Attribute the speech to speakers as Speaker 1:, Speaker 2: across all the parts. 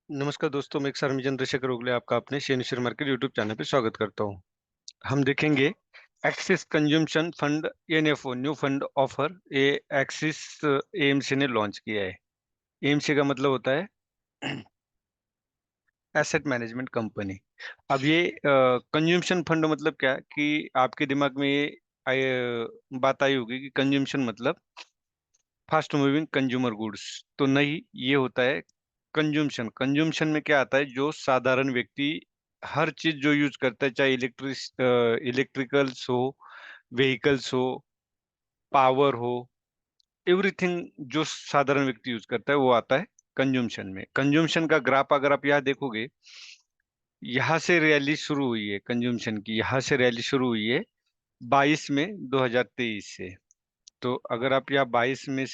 Speaker 1: नमस्कार दोस्तों, मैं एक सर्वजन चंद्रशेखर ओगले आपका अपने शेयर मार्केट यूट्यूब चैनल पे स्वागत करता हूँ। हम देखेंगे axis consumption fund NFO new fund offer ये एक्सिस एएमसी ने लॉन्च किया है। एएमसी का मतलब होता है एसेट मैनेजमेंट कंपनी। अब ये कंज्यूमशन फंड मतलब क्या कि आपके दिमाग में ये बात आई होगी कि कंज्यूमशन मतलब फास्ट मूविंग कंज्यूमर गुड्स। तो नहीं, ये होता है कंज्यूमशन। कंज्यूमशन में क्या आता है, जो साधारण व्यक्ति हर चीज जो यूज करता है, चाहे इलेक्ट्रिकल्स हो, व्हीकल्स हो, पावर हो, एवरीथिंग जो साधारण व्यक्ति यूज करता है वो आता है कंज्यूमशन में। कंज्यूमशन का ग्राफ अगर आप यहाँ देखोगे, यहाँ से रैली शुरू हुई है कंज्यूमशन की, यहाँ से रैली शुरू हुई है 22 में 2023 से। तो अगर आप यहाँ 22 में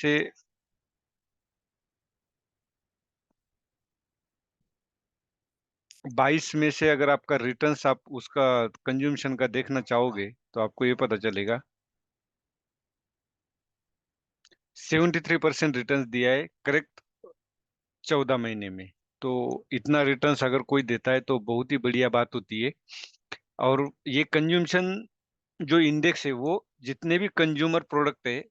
Speaker 1: से अगर आपका रिटर्न्स आप उसका कंज्यूमशन का देखना चाहोगे तो आपको ये पता चलेगा 73% रिटर्न्स दिया है करेक्ट 14 महीने में। तो इतना रिटर्न्स अगर कोई देता है तो बहुत ही बढ़िया बात होती है। और ये कंज्यूमशन जो इंडेक्स है वो जितने भी कंज्यूमर प्रोडक्ट है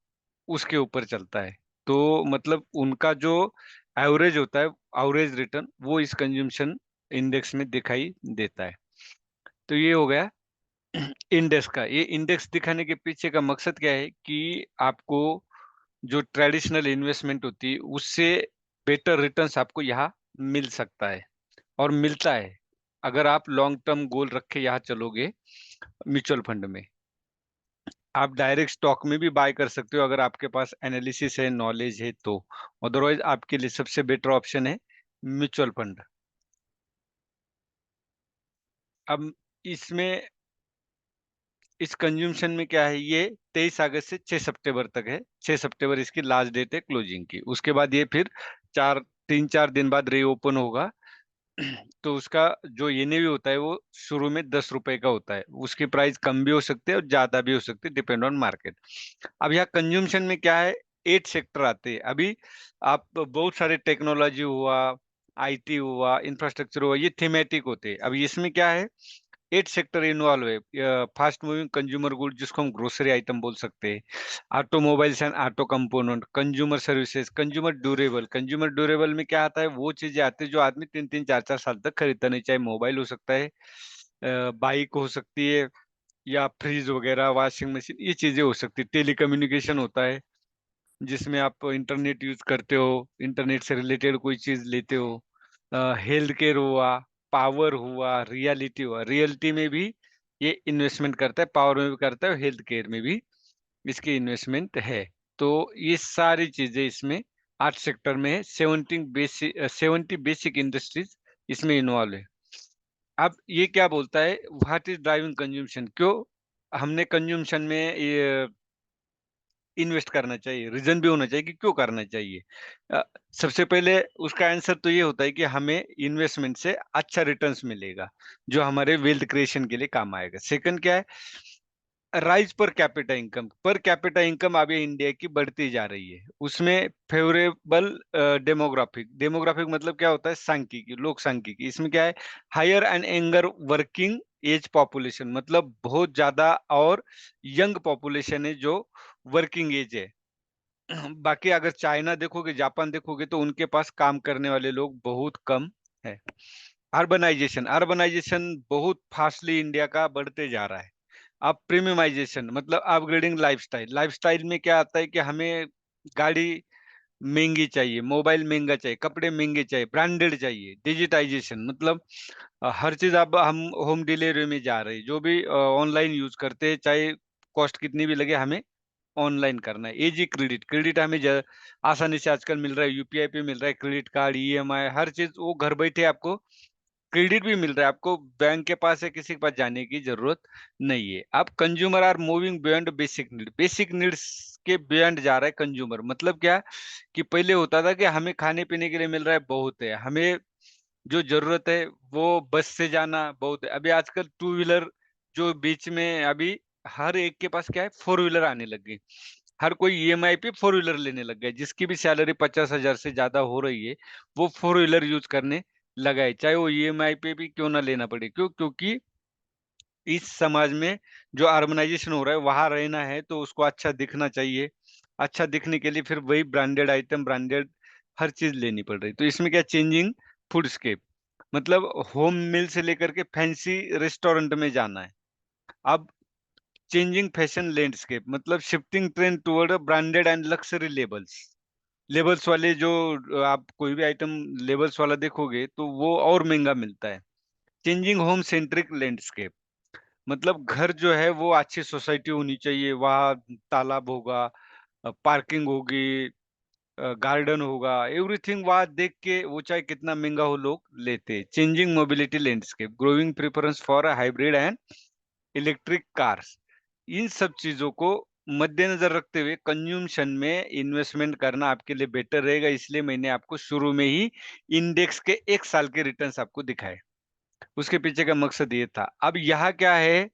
Speaker 1: उसके ऊपर चलता है। तो मतलब उनका जो एवरेज होता है, एवरेज रिटर्न, वो इस कंज्यूमशन इंडेक्स में दिखाई देता है। तो ये हो गया इंडेक्स का। ये इंडेक्स दिखाने के पीछे का मकसद क्या है कि आपको जो ट्रेडिशनल इन्वेस्टमेंट होती है उससे बेटर रिटर्न्स आपको यहाँ मिल सकता है और मिलता है अगर आप लॉन्ग टर्म गोल रख के यहाँ चलोगे म्यूचुअल फंड में। आप डायरेक्ट स्टॉक में भी बाय कर सकते हो अगर आपके पास एनालिसिस है, नॉलेज है तो। अदरवाइज आपके लिए सबसे बेटर ऑप्शन है म्यूचुअल फंड। अब इसमें इस कंज्यूमशन में क्या है, ये 23 अगस्त से 6 सितंबर तक है। 6 सितंबर इसकी लास्ट डेट है क्लोजिंग की। उसके बाद ये फिर 3-4 दिन बाद रीओपन होगा। तो उसका जो एनएवी होता है वो शुरू में 10 रुपए का होता है। उसकी प्राइस कम भी हो सकती है और ज्यादा भी हो सकती है, डिपेंड ऑन मार्केट। अब यहाँ कंज्यूमशन में क्या है, 8 सेक्टर आते हैं अभी। आप बहुत सारे टेक्नोलॉजी हुआ, आईटी हुआ, इंफ्रास्ट्रक्चर हुआ, ये थीमेटिक होते हैं। अब इसमें क्या है, 8 सेक्टर इन्वॉल्व है। फास्ट मूविंग कंज्यूमर गुड जिसको हम ग्रोसरी आइटम बोल सकते हैं, automobiles and auto component, consumer services, consumer durable. Consumer durable में क्या आता है, वो चीजें आती है जो आदमी 3-3 4-4 साल तक खरीदता नहीं, चाहे मोबाइल हो सकता है, बाइक हो सकती है, या फ्रिज वगैरह, वॉशिंग मशीन, ये चीजें हो सकती है। टेलीकम्युनिकेशन होता है जिसमें आप इंटरनेट यूज करते हो, इंटरनेट से रिलेटेड कोई चीज लेते हो। हेल्थ केयर हुआ, पावर हुआ, रियलिटी हुआ। रियलिटी में भी ये इन्वेस्टमेंट करता है, पावर में भी करता है, हेल्थ केयर में भी इसकी इन्वेस्टमेंट है। तो ये सारी चीजें इसमें 8 सेक्टर में है। 70 बेसिक इंडस्ट्रीज इसमें इन्वॉल्व है। अब ये क्या बोलता है, व्हाट इज ड्राइविंग कंज्यूमशन, क्यों हमने कंज्यूमशन में ये इन्वेस्ट करना चाहिए, रीजन भी होना चाहिए कि क्यों करना चाहिए। अ, सबसे पहले उसका आंसर तो ये होता है कि हमें इन्वेस्टमेंट से अच्छा रिटर्न्स मिलेगा जो हमारे वेल्थ क्रिएशन के लिए काम आएगा। सेकंड क्या है, राइज पर कैपिटा इनकम अभी इंडिया की बढ़ती जा रही है। उसमें फेवरेबल डेमोग्राफिक, डेमोग्राफिक मतलब क्या होता है, सांख्यिकी, लोक सांख्यिकी। इसमें क्या है, higher and younger working age population, मतलब बहुत ज्यादा और यंग पॉपुलेशन है जो वर्किंग एज है। बाकी अगर चाइना देखोगे, जापान देखोगे तो उनके पास काम करने वाले लोग बहुत कम है। अर्बनाइजेशन, अर्बनाइजेशन बहुत फास्टली इंडिया का बढ़ते जा रहा है। अब प्रीमियमाइजेशन मतलब अपग्रेडिंग लाइफस्टाइल। लाइफस्टाइल में क्या आता है कि हमें गाड़ी महंगी चाहिए, मोबाइल महंगा चाहिए, कपड़े महंगे चाहिए, ब्रांडेड चाहिए। डिजिटाइजेशन मतलब हर चीज अब हम होम डिलीवरी में जा रहे हैं। जो भी ऑनलाइन यूज करते हैं, चाहे कॉस्ट कितनी भी लगे, हमें ऑनलाइन करना है। एजी क्रेडिट, क्रेडिट हमें आसानी से आजकल मिल रहा है, यूपीआई पे मिल रहा है, क्रेडिट कार्ड, ईएमआई, हर चीज वो घर बैठे आपको क्रेडिट भी मिल रहा है। आपको बैंक के पास है, किसी के पास जाने की जरूरत नहीं है। अब consumer are moving beyond basic need, basic needs के बियॉन्ड जा रहा है कंज्यूमर। मतलब क्या कि पहले होता था कि हमें खाने पीने के लिए मिल रहा है, बहुत है, हमें जो जरूरत है वो बस से जाना बहुत है। अभी आजकल टू व्हीलर जो बीच में अभी हर एक के पास क्या है, फोर व्हीलर आने लग गई। हर कोई ईएमआई पे फोर व्हीलर लेने लग गया। जिसकी भी सैलरी 50,000 से ज्यादा हो रही है वो फोर व्हीलर यूज करने लगाए, चाहे वो ईएमआई पे भी क्यों ना लेना पड़े। क्यों? क्योंकि इस समाज में जो अर्बनाइजेशन हो रहा है वहां रहना है तो उसको अच्छा दिखना चाहिए। अच्छा दिखने के लिए फिर वही ब्रांडेड आइटम, ब्रांडेड हर चीज लेनी पड़ रही। तो इसमें क्या, चेंजिंग फूडस्केप, मतलब होम मील से लेकर के फैंसी रेस्टोरेंट में जाना है। अब चेंजिंग फैशन लैंडस्केप, मतलब shifting trend toward branded and luxury labels. Labels वाले जो आप कोई भी आइटम लेबल्स वाला देखोगे तो वो और महंगा मिलता है। चेंजिंग होम सेंट्रिक लैंडस्केप, मतलब घर जो है वो अच्छी सोसाइटी होनी चाहिए, वहाँ तालाब होगा, पार्किंग होगी, गार्डन होगा, एवरीथिंग वहाँ देख के वो चाहे कितना महंगा हो लोग लेते। Changing mobility landscape, growing preference for hybrid and electric cars. इन सब चीजों को मद्देनजर रखते हुए कंज्यूमशन में इन्वेस्टमेंट करना आपके लिए बेटर रहेगा। इसलिए मैंने आपको शुरू में ही इंडेक्स के 1 साल के रिटर्न्स आपको दिखाए। उसके पीछे का मकसद ये था। अब यहाँ क्या है,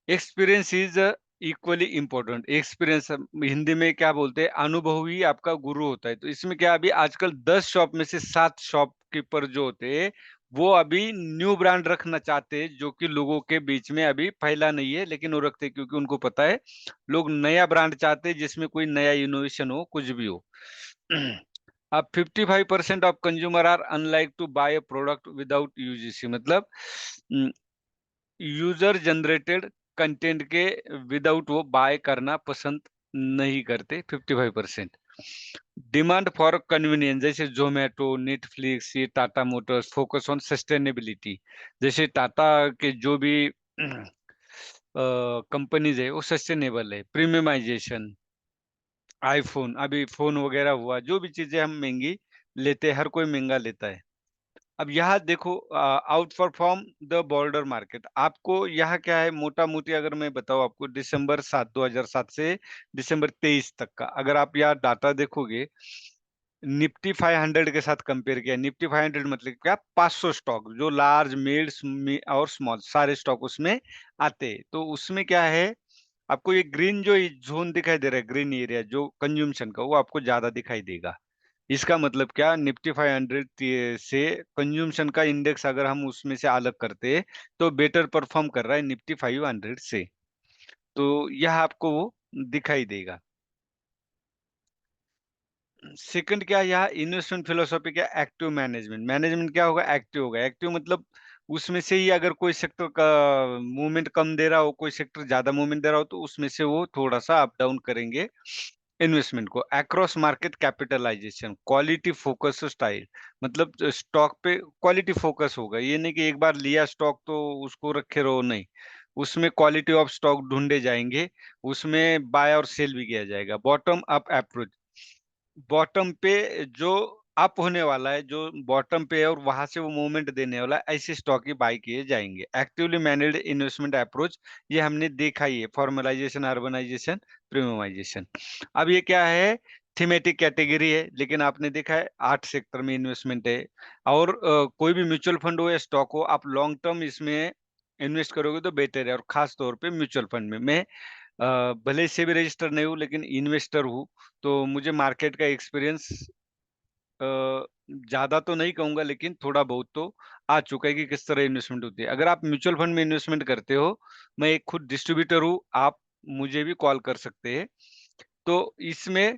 Speaker 1: experience is equally important. Experience Hindi में क्या बोलते हैं, अनुभव ही आपका गुरु होता है। तो इसमें क्या, अभी आजकल 10 शॉप में से 7 शॉपकीपर जो होते हैं वो अभी न्यू ब्रांड रखना चाहते हैं, जो कि लोगों के बीच में अभी फैला नहीं है, लेकिन वो रखते हैं क्योंकि उनको पता है लोग नया ब्रांड चाहते हैं जिसमें कोई नया इनोवेशन हो, कुछ भी हो। अब 55% of consumer are unlike to buy a product without UGC, मतलब यूजर जनरेटेड कंटेंट के विदाउट वो बाय करना पसंद नहीं करते 55%। डिमांड फॉर कन्वीनियंस, जैसे जोमेटो, नेटफ्लिक्स, ये Tata Motors focus on sustainability. जैसे टाटा के जो भी कंपनीज है वो सस्टेनेबल है। प्रीमियमाइजेशन, आईफोन, अभी फोन वगैरह हुआ, जो भी चीजें हम महंगी लेते हैं, हर कोई महंगा लेता है। अब यहाँ देखो, out perform the border market. आपको यहाँ क्या है, मोटा मोटी अगर मैं बताऊँ आपको, दिसंबर 2007 से दिसंबर 23 तक का अगर आप यहाँ डाटा देखोगे, निफ्टी 500 के साथ कंपेयर किया। निफ्टी 500 मतलब क्या, 500 स्टॉक, जो लार्ज मिड और स्मॉल सारे स्टॉक उसमें आते हैं। तो उसमें क्या है, आपको ये ग्रीन जो जोन दिखाई दे रहा है, ग्रीन एरिया जो कंज्यूमशन का, वो आपको ज्यादा दिखाई देगा। इसका मतलब क्या, निफ्टी 500 से कंज्यूमशन का इंडेक्स अगर हम उसमें से अलग करते हैं तो बेटर परफॉर्म कर रहा है निफ्टी 500 से। तो यह आपको वो दिखाई देगा। सेकंड क्या है, यहाँ इन्वेस्टमेंट फिलोसॉफी क्या, एक्टिव मैनेजमेंट। मैनेजमेंट क्या होगा, एक्टिव होगा। एक्टिव मतलब उसमें से ही अगर कोई सेक्टर का मूवमेंट कम दे रहा हो, कोई सेक्टर ज्यादा मूवमेंट दे रहा हो, तो उसमें से वो थोड़ा सा अप डाउन करेंगे इन्वेस्टमेंट को। Across market capitalisation, quality focus style, मतलब स्टॉक पे क्वालिटी फोकस होगा। ये नहीं कि एक बार लिया स्टॉक तो उसको रखे रहो, नहीं, उसमें क्वालिटी ऑफ स्टॉक ढूंढे जाएंगे, उसमें बाय और सेल भी किया जाएगा। बॉटम अप अप्रोच, बॉटम पे जो अप होने वाला है, जो बॉटम पे है और वहां से वो मूवमेंट देने वाला है, ऐसे स्टॉक ही बाय किए जाएंगे। एक्टिवली मैनेज्ड इन्वेस्टमेंट अप्रोच, ये हमने देखा ही है, फॉर्मलाइजेशन, अर्बनाइजेशन, प्रीमियमाइजेशन। अब ये क्या है, थीमेटिक कैटेगरी है, लेकिन आपने देखा है 8 सेक्टर में इन्वेस्टमेंट है। और कोई भी म्यूचुअल फंड हो या स्टॉक हो, आप लॉन्ग टर्म इसमें इन्वेस्ट करोगे तो बेटर है। और खास तौर पे म्यूचुअल फंड में मैं भले से भी रजिस्टर नहीं हूँ लेकिन इन्वेस्टर हूँ, तो मुझे मार्केट का एक्सपीरियंस ज्यादा तो नहीं कहूंगा लेकिन थोड़ा बहुत तो आ चुका है कि किस तरह इन्वेस्टमेंट होती है। अगर आप म्यूचुअल फंड में इन्वेस्टमेंट करते हो, मैं एक खुद डिस्ट्रीब्यूटर हूँ, आप मुझे भी कॉल कर सकते हैं। तो इसमें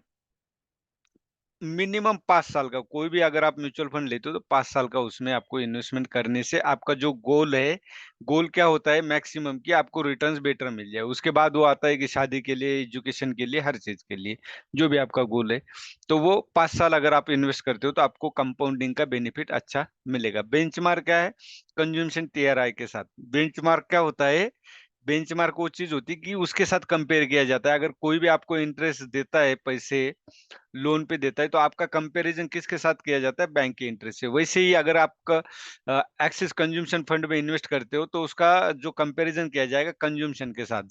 Speaker 1: मिनिमम 5 साल का, कोई भी अगर आप म्यूचुअल फंड लेते हो तो 5 साल का उसमें आपको इन्वेस्टमेंट करने से आपका जो गोल है, गोल क्या होता है, मैक्सिमम कि आपको रिटर्न्स बेटर मिल जाए। उसके बाद वो आता है कि शादी के लिए, एजुकेशन के लिए, हर चीज के लिए, जो भी आपका गोल है। तो वो 5 साल अगर आप इन्वेस्ट करते हो तो आपको कंपाउंडिंग का बेनिफिट अच्छा मिलेगा। बेंचमार्क क्या है, कंज्यूमशन टीआरआई के साथ। बेंचमार्क क्या होता है, बेंचमार्क वो चीज होती है कि उसके साथ कंपेयर किया जाता है। अगर कोई भी आपको इंटरेस्ट देता है, पैसे लोन पे देता है, तो आपका कंपैरिजन किसके साथ किया जाता है, बैंक के इंटरेस्ट से। वैसे ही अगर आपका एक्सिस कंज्यूमशन फंड में इन्वेस्ट करते हो तो उसका जो कंपैरिजन किया जाएगा कंज्यूमशन के साथ।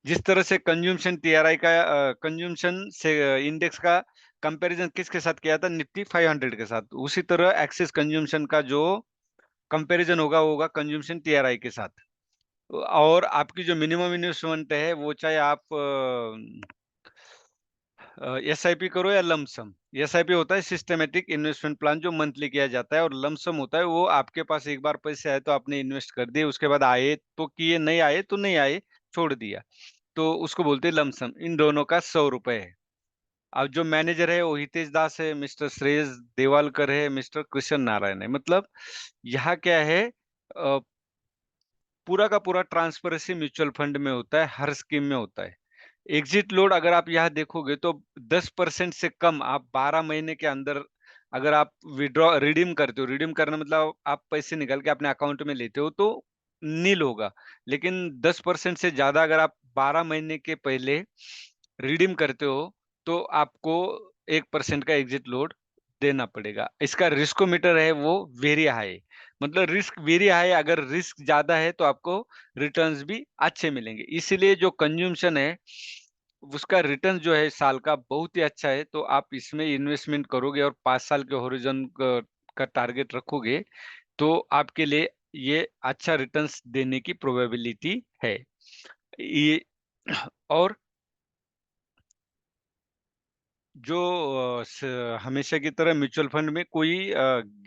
Speaker 1: जिस तरह से कंज्यूमशन टीआरआई का, कंज्यूमशन से इंडेक्स का कंपैरिजन किसके साथ किया था, निफ्टी 500 के साथ, उसी तरह एक्सिस कंज्यूमशन का जो कंपैरिजन होगा वो होगा कंज्यूमशन टीआरआई के साथ। और आपकी जो मिनिमम इन्वेस्टमेंट है वो चाहे आप एसआईपी करो या लमसम। एसआईपी होता है सिस्टमेटिक इन्वेस्टमेंट प्लान, जो मंथली किया जाता है, और लमसम होता है वो आपके पास एक बार पैसे आए तो आपने इन्वेस्ट कर दिए, उसके बाद आए तो किए, नहीं आए तो नहीं आए, छोड़ दिया, तो उसको बोलते हैं लमसम। इन दोनों का 100 रुपए है। अब जो मैनेजर है वो हितेश दास है, मिस्टर श्रेयस देवालकर है, मिस्टर कृष्ण नारायण है। मतलब यहाँ क्या है, पूरा का पूरा ट्रांसपेरेंसी म्यूचुअल फंड में होता है, हर स्कीम में होता है। एग्जिट लोड अगर आप यहाँ देखोगे तो 10% से कम आप 12 महीने के अंदर, अगर आप विड्रॉ रिडीम करते हो, रिडीम करना मतलब आप पैसे निकाल के अपने अकाउंट में लेते हो, तो नील होगा। लेकिन 10% से ज्यादा अगर आप 12 महीने के पहले रिडीम करते हो तो आपको 1% का एग्जिट लोड देना पड़ेगा। इसका रिस्कोमीटर है वो वेरी हाई, मतलब रिस्क वेरी हाई। अगर रिस्क ज्यादा है तो आपको रिटर्न्स भी अच्छे मिलेंगे। इसीलिए जो कंज्यूमशन है उसका रिटर्न जो है साल का बहुत ही अच्छा है। तो आप इसमें इन्वेस्टमेंट करोगे और 5 साल के होरिजन का टारगेट रखोगे तो आपके लिए ये अच्छा रिटर्न्स देने की प्रोबेबिलिटी है। ये और जो हमेशा की तरह म्यूचुअल फंड में कोई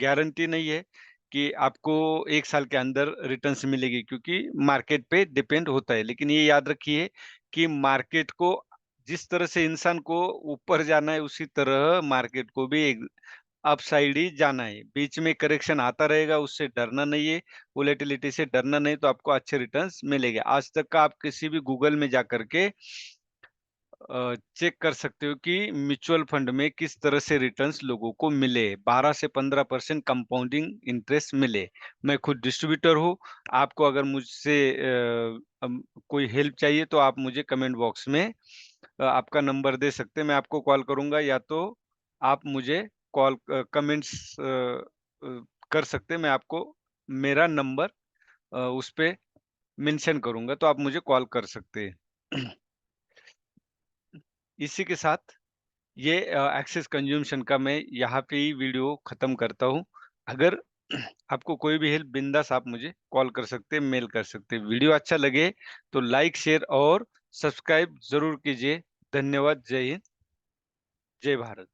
Speaker 1: गारंटी नहीं है कि आपको 1 साल के अंदर रिटर्न्स मिलेगी, क्योंकि मार्केट पे डिपेंड होता है। लेकिन ये याद रखिए कि मार्केट को जिस तरह से इंसान को ऊपर जाना है, उसी तरह मार्केट को भी एक अपसाइड ही जाना है। बीच में करेक्शन आता रहेगा, उससे डरना नहीं है, वोलेटिलिटी से डरना नहीं, तो आपको अच्छे रिटर्न्स मिलेंगे। आज तक का आप किसी भी गूगल में जा करके चेक कर सकते हो कि म्यूचुअल फंड में किस तरह से रिटर्न्स लोगों को मिले, 12 से 15% कंपाउंडिंग इंटरेस्ट मिले। मैं खुद डिस्ट्रीब्यूटर हूँ। आपको अगर मुझसे कोई हेल्प चाहिए तो आप मुझे कमेंट बॉक्स में आपका नंबर दे सकते हैं, मैं आपको कॉल करूंगा, या तो आप मुझे कॉल कमेंट्स कर सकते हैं। मैं आपको मेरा नंबर उस पे मेंशन करूंगा, तो आप मुझे कॉल कर सकते हैं। इसी के साथ ये एक्सेस कंज्यूमशन का मैं यहाँ पे ही वीडियो खत्म करता हूँ। अगर आपको कोई भी हेल्प, बिंदास आप मुझे कॉल कर सकते हैं, मेल कर सकते हैं। वीडियो अच्छा लगे तो लाइक, शेयर और सब्सक्राइब जरूर कीजिए। धन्यवाद। जय हिंद, जय भारत।